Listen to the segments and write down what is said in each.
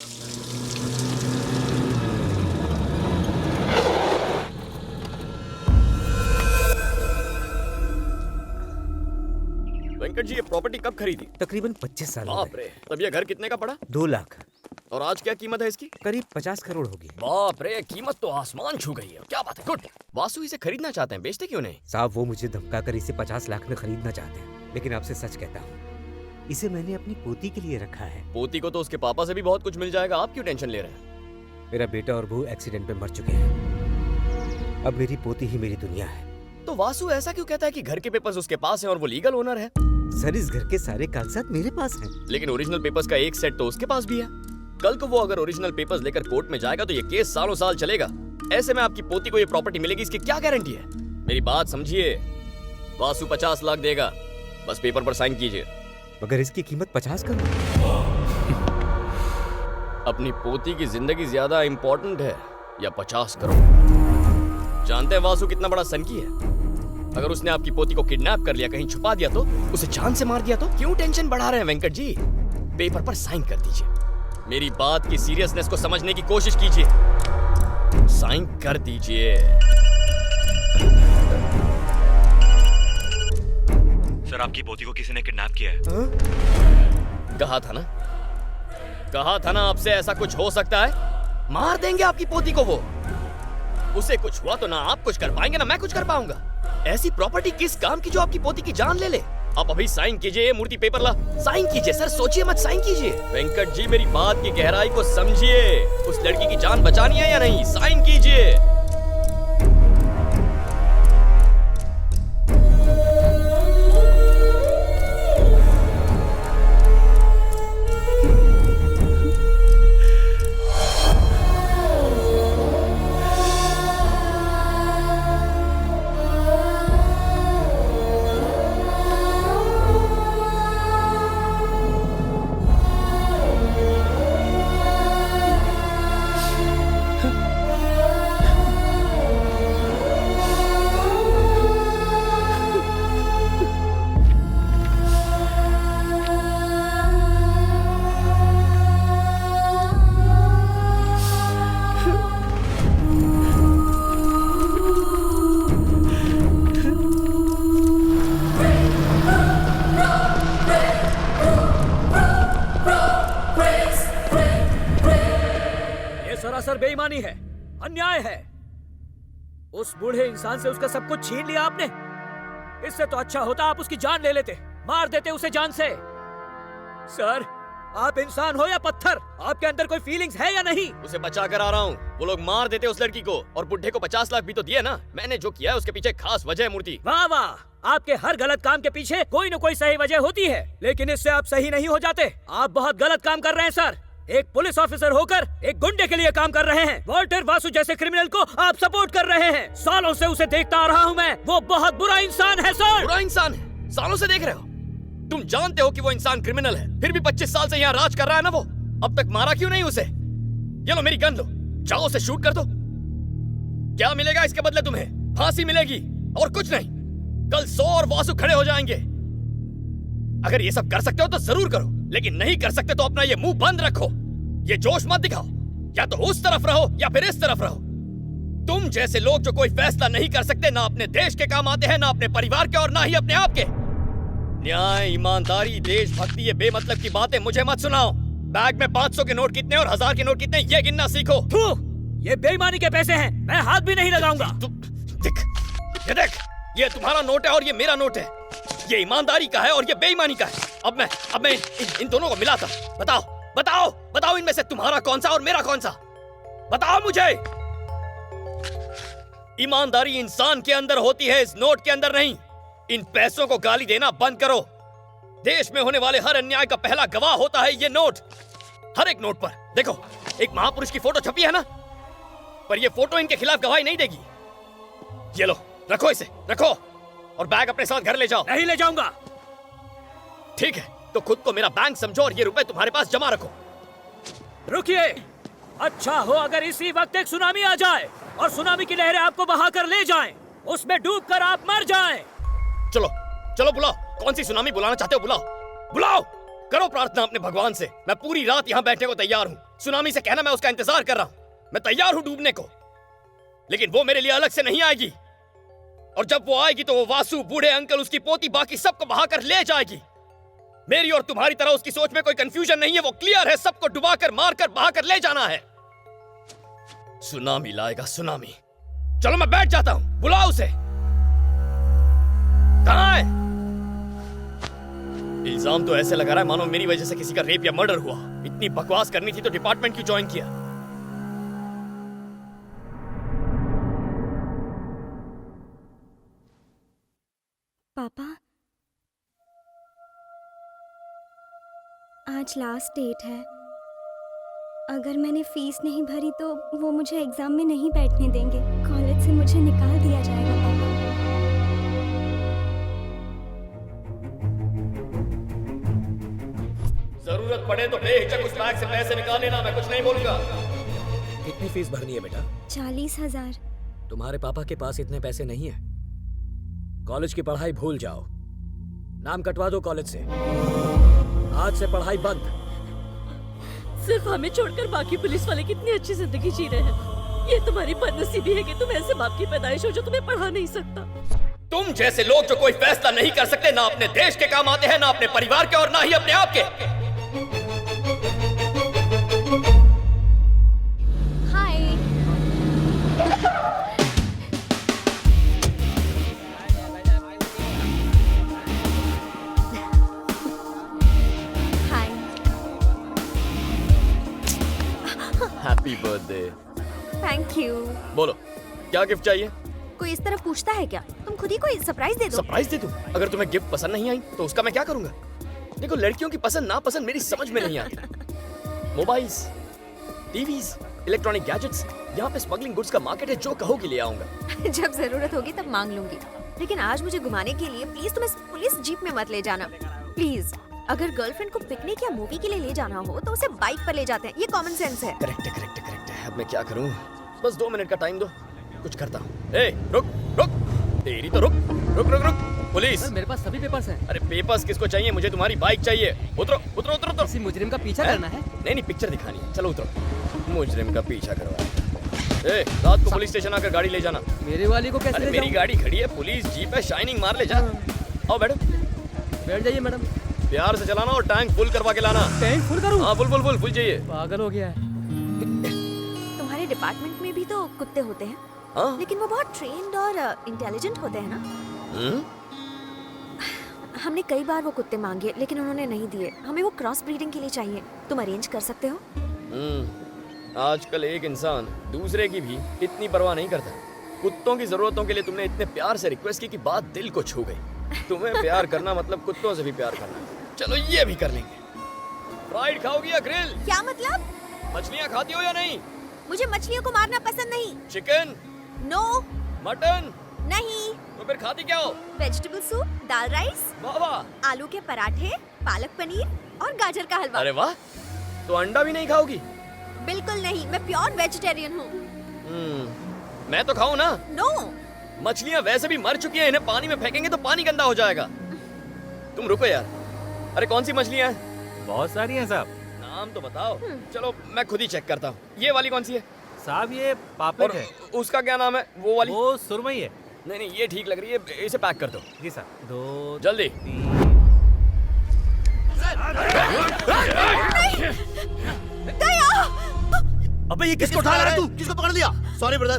वेंकट जी, ये प्रॉपर्टी कब खरीदी? तकरीबन 25 साल हो बाप गए। रे, तब ये घर कितने का पड़ा? 2 लाख। और आज क्या कीमत है इसकी? करीब 50 करोड़ होगी। बाप रे, कीमत तो आसमान छू गई है। क्या बात है, गुड। वासु इसे खरीदना चाहते हैं, बेचते क्यों नहीं? साहब, वो मुझे धमका कर इसे 50 लाख में खरीदना चाहते हैं, लेकिन आपसे सच कहता हूँ, इसे मैंने अपनी पोती के लिए रखा है। पोती को तो उसके पापा से भी बहुत कुछ मिल जाएगा, आप क्यों टेंशन ले रहे हैं? मेरा बेटा और बहू एक्सीडेंट में मर चुके हैं। अब मेरी पोती ही मेरी दुनिया है। तो वासु ऐसा क्यों कहता है कि घर के पेपर्स उसके पास हैं और वो लीगल ओनर है? सर, इस घर के सारे कागजात मेरे पास हैं। लेकिन ओरिजिनल पेपर्स का एक सेट तो उसके पास भी है। कल को वो अगर ओरिजिनल पेपर्स लेकर कोर्ट में जाएगा तो ये केस सालों साल चलेगा। ऐसे में आपकी पोती को ये प्रॉपर्टी मिलेगी, इसकी क्या गारंटी है? मेरी बात समझिए, वासु 50 लाख देगा, बस पेपर पर साइन कीजिए। मगर इसकी कीमत 50 करोड़। अपनी पोती की जिंदगी ज्यादा इंपॉर्टेंट है या 50 करोड़? जानते हैं वासु कितना बड़ा सनकी है? अगर उसने आपकी पोती को किडनैप कर लिया, कहीं छुपा दिया तो, उसे जान से मार दिया तो? क्यों टेंशन बढ़ा रहे हैं वेंकट जी? पेपर पर साइन कर दीजिए। मेरी बात की सीरियसनेस को समझने की कोशिश कीजिए। साइन कर दीजिए। सर, आपकी पोती को किसी ने किडनैप किया है। कहा था ना आपसे ऐसा कुछ हो सकता है। मार देंगे आपकी पोती को वो। उसे कुछ हुआ तो ना आप कुछ कर पाएंगे ना मैं कुछ कर पाऊंगा। ऐसी प्रॉपर्टी किस काम की जो आपकी पोती की जान ले ले? आप अभी साइन कीजिए, ये मूर्ति पेपर ला, साइन कीजिए। सर सोचिए मत, साइन कीजिए। वेंकट जी, मेरी बात की गहराई को समझिए। उस लड़की की जान बचानी है या नहीं? साइन कीजिए। सरासर बेईमानी है, अन्याय है। उस बूढ़े इंसान से उसका सब कुछ छीन लिया आपने। इससे तो अच्छा होता आप उसकी जान ले लेते, मार देते उसे जान से। सर, आप इंसान हो या पत्थर? आपके अंदर कोई फीलिंग्स है या नहीं? उसे बचा कर आ रहा हूँ। वो लोग मार देते उस लड़की को, और बुढ़े को 50 लाख भी तो दिए ना। मैंने जो किया है उसके पीछे खास वजह है मूर्ति। वाह वाह, आपके हर गलत काम के पीछे कोई न कोई सही वजह होती है, लेकिन इससे आप सही नहीं हो जाते। आप बहुत गलत काम कर रहे हैं सर। एक पुलिस ऑफिसर होकर एक गुंडे के लिए काम कर रहे हैं। वॉल्टर वासु जैसे क्रिमिनल को आप सपोर्ट कर रहे हैं। सालों से उसे देखता आ रहा हूँ मैं। वो बहुत बुरा इंसान है सर। बुरा इंसान है? सालों से देख रहे हो? तुम जानते हो कि वो इंसान क्रिमिनल है, फिर भी 25 साल से यहाँ राज कर रहा है ना वो। अब तक मारा क्यों नहीं उसे? ये लो मेरी गन लो, जाओ उसे शूट कर दो। क्या मिलेगा इसके बदले तुम्हें? फांसी मिलेगी और कुछ नहीं। कल 100 और वासु खड़े हो जाएंगे। अगर ये सब कर सकते हो तो जरूर करो, लेकिन नहीं कर सकते तो अपना ये मुंह बंद रखो। ये जोश मत दिखाओ। या तो उस तरफ रहो या फिर इस तरफ रहो। तुम जैसे लोग जो कोई फैसला नहीं कर सकते, ना अपने देश के काम आते हैं, ना अपने परिवार के और ना ही अपने आप के। न्याय, ईमानदारी, देशभक्ति, ये बेमतलब की बातें मुझे मत सुनाओ। बैग में 500 के नोट कितने और 1000 के नोट कितने, ये गिनना सीखो। ये बेईमानी के पैसे हैं, मैं हाथ भी नहीं लगाऊंगा। देख, ये तुम्हारा नोट है और ये मेरा नोट है। ये ईमानदारी का है और ये बेईमानी का है। अब मैं इन दोनों को मिलाता। बताओ इनमें से तुम्हारा कौन सा और मेरा कौन सा? बताओ मुझे। ईमानदारी इंसान के अंदर होती है, इस नोट के अंदर नहीं। इन पैसों को गाली देना बंद करो। देश में होने वाले हर अन्याय का पहला गवाह होता है ये नोट। हर एक नोट पर देखो, एक महापुरुष की फोटो छपी है ना, पर ये फोटो इनके खिलाफ गवाही नहीं देगी। ये लो, रखो इसे, रखो, और बैग अपने साथ घर ले जाओ। नहीं ले जाऊंगा। ठीक है, तो खुद को मेरा बैंक समझो और ये रुपए तुम्हारे पास जमा रखो। रुकिए, अच्छा हो अगर इसी वक्त एक सुनामी आ जाए और सुनामी की लहरें आपको बहाकर ले जाएं, उसमें डूबकर आप मर जाएं। चलो बुलाओ। कौन सी सुनामी बुलाना चाहते हो? बुलाओ, करो प्रार्थना अपने भगवान से। मैं पूरी रात यहाँ बैठने को तैयार हूँ। सुनामी से कहना मैं उसका इंतजार कर रहा हूं, मैं तैयार हूं डूबने को, लेकिन वो मेरे लिए अलग से नहीं आएगी। और जब वो आएगी तो वो वासु, बूढ़े अंकल, उसकी पोती, बाकी सबको बहाकर ले जाएगी। मेरी और तुम्हारी तरह उसकी सोच में कोई कंफ्यूजन नहीं है, वो क्लियर है, सबको डुबाकर, मारकर, बहाकर ले जाना है। सुनामी लाएगा, सुनामी। चलो मैं बैठ जाता हूं, बुलाओ उसे। कहां है? इल्जाम तो ऐसे लगा रहा है मानो मेरी वजह से किसी का रेप या मर्डर हुआ। इतनी बकवास करनी थी तो डिपार्टमेंट क्यों ज्वाइन किया? पापा, आज लास्ट डेट है। अगर मैंने फीस नहीं भरी तो वो मुझे एग्जाम में नहीं बैठने देंगे। कॉलेज से मुझे निकाल दिया जाएगा पापा। जरूरत पड़े तो बेहिचक उस बैग से पैसे निकाल लेना, मैं कुछ नहीं बोलूंगा। कितनी फीस भरनी है बेटा? 40,000। तुम्हारे पापा के पास इतने पैसे नहीं है। कॉलेज की पढ़ाई भूल जाओ, नाम कटवा दो कॉलेज से। आज से पढ़ाई बंद। सिर्फ हमें छोड़कर बाकी पुलिस वाले कितनी अच्छी जिंदगी जी रहे हैं। ये तुम्हारी बदनसीबी है कि तुम ऐसे बाप की पैदाइश हो जो तुम्हें पढ़ा नहीं सकता। तुम जैसे लोग जो कोई फैसला नहीं कर सकते, ना अपने देश के काम आते हैं, ना अपने परिवार के, और ना ही अपने आप के। Hi. Hi. Happy birthday. Thank you. बोलो क्या गिफ्ट चाहिए? कोई इस तरह पूछता है क्या? तुम खुद ही कोई सरप्राइज दे दो। सरप्राइज दे दूं? अगर तुम्हें गिफ्ट पसंद नहीं आई तो उसका मैं क्या करूंगा? देखो, लड़कियों की पसंद नापसंद मेरी समझ में नहीं आती। मोबाइल्स, टीवीज, इलेक्ट्रॉनिक गैजेट्स, यहाँ पे स्मगलिंग गुड्स का मार्केट है, जो कहोगी ले आऊंगा। जब जरूरत होगी तब मांग लूंगी, लेकिन आज मुझे घुमाने के लिए प्लीज तुम इस पुलिस जीप में मत ले जाना प्लीज। अगर गर्लफ्रेंड को पिकनिक या मूवी के लिए ले जाना हो तो उसे बाइक पर ले जाते हैं, ये कॉमन सेंस है। करेक्ट है, करेक्ट है, करेक्ट है। अब मैं क्या करूं? बस 2 मिनट का टाइम दो, कुछ करता हूं। ए, रुक रुक, तेरी तो रुक रुक रुक रुक। पुलिस, मेरे पास सभी पेपर्स हैं। अरे पेपर्स किसको चाहिए? मुझे तुम्हारी बाइक चाहिए। उतरो उतरो उतरो उतरो। किसी मुजरिम का पीछा हैं? करना है। नहीं नहीं, पिक्चर दिखानी है। चलो उतरो। मुजरिम का पीछा करवा। ए, रात को पुलिस स्टेशन आकर गाड़ी ले जाना। मेरे वाली को कैसे अरे ले मेरी जाऊं? गाड़ी खड़ी है, पुलिस जीप है, शाइनिंग मार ले जा। आओ बैठो। बैठ जाइए मैडम। प्यार से चलाना और टैंक फुल करवा के लाना। टैंक फुल करूं? हाँ, फुल फुल फुल फुल चाहिए। पागल हो गया है। तुम्हारे डिपार्टमेंट में भी तो कुत्ते होते हैं, हाँ? लेकिन वो बहुत ट्रेन्ड और इंटेलिजेंट होते हैं ना। हम्म? हमने कई बार वो कुत्ते मांगे लेकिन उन्होंने नहीं दिए। हमें वो क्रॉस ब्रीडिंग के लिए चाहिए। तुम अरेंज कर सकते हो? आजकल एक इंसान दूसरे की भी इतनी परवाह नहीं करता। कुत्तों की जरूरतों के लिए तुमने इतने प्यार से रिक्वेस्ट की कि बात दिल को छू गई। तुम्हें प्यार करना मतलब कुत्तों से भी प्यार करना। चलो ये भी कर लेंगे। फ्राइड खाओगी या ग्रिल? क्या मतलब? मछलियाँ खाती हो या नहीं? मुझे मछलियों को मारना पसंद नहीं। चिकन? नो। मटन? नहीं। तो फिर खाती क्या हो? वेजिटेबल सूप, दाल राइस, वाह वाह। आलू के पराठे, पालक पनीर और गाजर का हलवा। अरे वाह, तो अंडा भी नहीं खाओगी? बिल्कुल नहीं, मैं प्योर वेजिटेरियन हूँ। मैं तो खाऊं ना? नो। मछलियाँ वैसे भी मर चुकी हैं, इन्हें पानी में फेंकेंगे तो पानी गंदा हो जाएगा। तुम रुको यार। अरे कौन सी मछलियाँ हैं? बहुत सारी हैं साहब। नाम तो बताओ। चलो मैं खुद ही चेक करता हूँ। ये वाली कौन सी है? साहब ये पापलेट है। उसका क्या नाम है? वो वाली? वो सुरमई है। नहीं नहीं, ये ठीक लग रही है, इसे पैक कर दो। जी साहब। 2 जल्दी। 3। अबे ये किसको उठा रहा है तू? किसको पकड़ लिया? Sorry brother.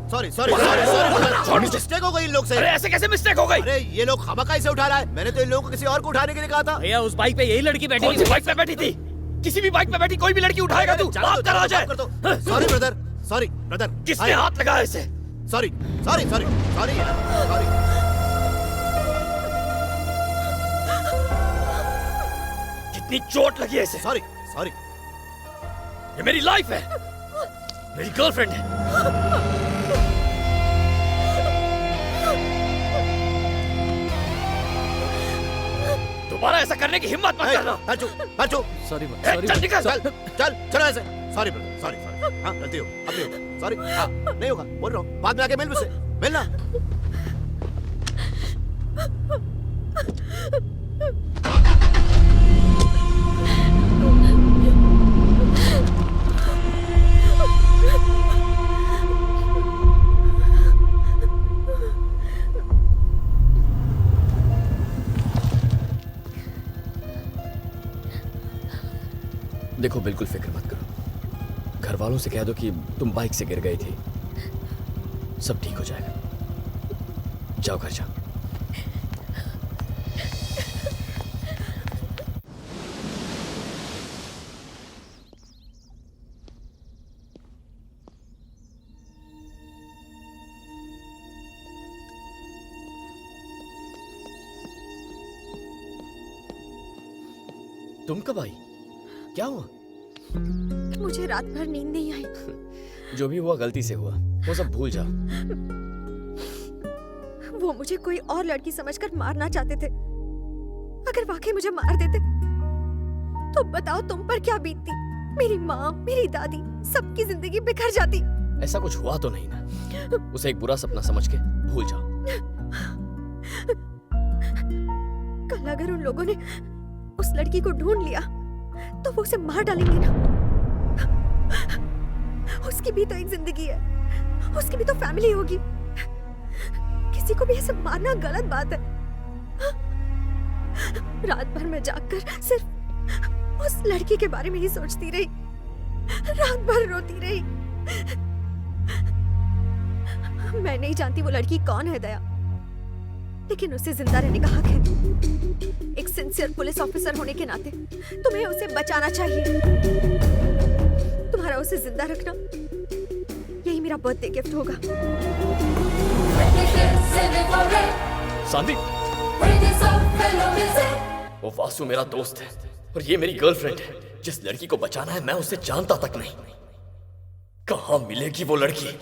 Sorry sorry sorry, mistake हो गई इन लोग से। अरे ऐसे कैसे मिस्टेक हो गई? अरे ये लोग खामखा इसे उठा रहा है। मैंने तो इन लोगों को किसी और को उठाने के लिए कहा था। भैया उस बाइक पे यही लड़की बैठी कौन सी बाइक पे बैठी थी? किसी भी बाइक पे बैठी कोई भी लड़की उठाएगा तू? बात कर आ जाए। Sorry brother, sorry brother. किसने हाथ लगाया इसे? Sorry sorry sorry sorry sorry. कितनी चोट लगी है इसे? Sorry sorry. ये मेरी लाइफ है, मेरी गर्लफ्रेंड है। दोबारा ऐसा करने की हिम्मत मत करना। हर्चू सॉरी चल निकल। चल चल चलो ऐसे। Sorry brother, sorry sorry. हाँ गलती हो, अब नहीं होगा। सॉरी। हाँ नहीं होगा, बोल रहा हूँ। बाद में आके मिल मुझसे, मिलना। देखो, बिल्कुल फिक्र मत करो। घर वालों से कह दो कि तुम बाइक से गिर गई थी। सब ठीक हो जाएगा। जाओ घर जाओ। तुम कब आई? क्या हुआ? मुझे रात भर नींद नहीं आई। जो भी हुआ गलती से हुआ, वो सब भूल जाओ। वो मुझे कोई और लड़की समझकर मारना चाहते थे। अगर वाकई मुझे मार देते तो बताओ तुम पर क्या बीतती? मेरी माँ, मेरी दादी, सबकी जिंदगी बिखर जाती। ऐसा कुछ हुआ तो नहीं ना? उसे एक बुरा सपना समझ के भूल जाओ। कल अगर उन लोगों ने उस लड़की को ढूंढ लिया तो वो उसे मार डालेंगे ना। उसकी भी तो एक जिंदगी है, उसकी भी तो फैमिली होगी। किसी को भी ऐसे मारना गलत बात है। रात भर मैं जागकर सिर्फ उस लड़की के बारे में ही सोचती रही, रात भर रोती रही। मैं नहीं जानती वो लड़की कौन है दया, लेकिन उसे जिंदा रहने का हक है। एक सिंसियर पुलिस ऑफिसर होने के नाते तुम्हें उसे बचाना चाहिए। तुम्हारा उसे जिंदा रखना यही मेरा बर्थडे गिफ्ट होगा। संदीप, वो वासु मेरा दोस्त है और ये मेरी गर्लफ्रेंड है। जिस लड़की को बचाना है मैं उसे जानता तक नहीं। कहाँ मिलेगी वो लड़की?